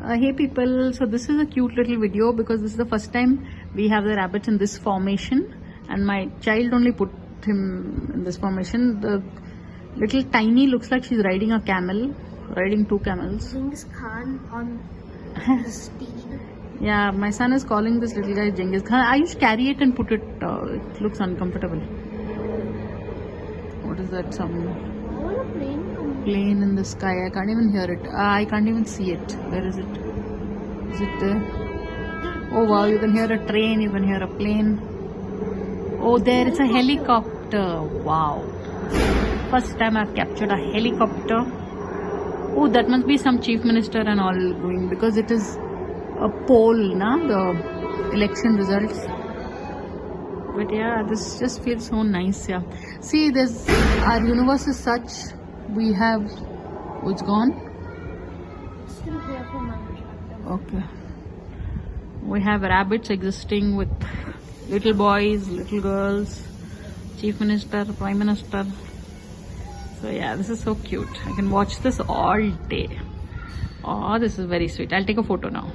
Hey people, so this is a cute little video because this is the first time we have the rabbits in this formation, and my child only put him in this formation. The little tiny looks like she's riding a camel, riding two camels. Genghis Khan on the steed. Yeah, my son is calling this little guy Genghis Khan. I used to carry it and put it, it looks uncomfortable. What is that sound? Oh, a plane. Plane in the sky. I can't even hear it. I can't even see it. Where is it? Is it there? Oh wow, you can hear a train, you can hear a plane. Oh, there it's a helicopter. Wow. First time I've captured a helicopter. Oh, that must be some chief minister and all going, because it is a poll, na, the election results. But yeah, this just feels so nice. Yeah. See, our universe is such. We have. Oh, it's gone? Still here for my Okay. We have rabbits existing with little boys, little girls, chief minister, prime minister. So yeah, this is so cute. I can watch this all day. Oh, this is very sweet. I'll take a photo now.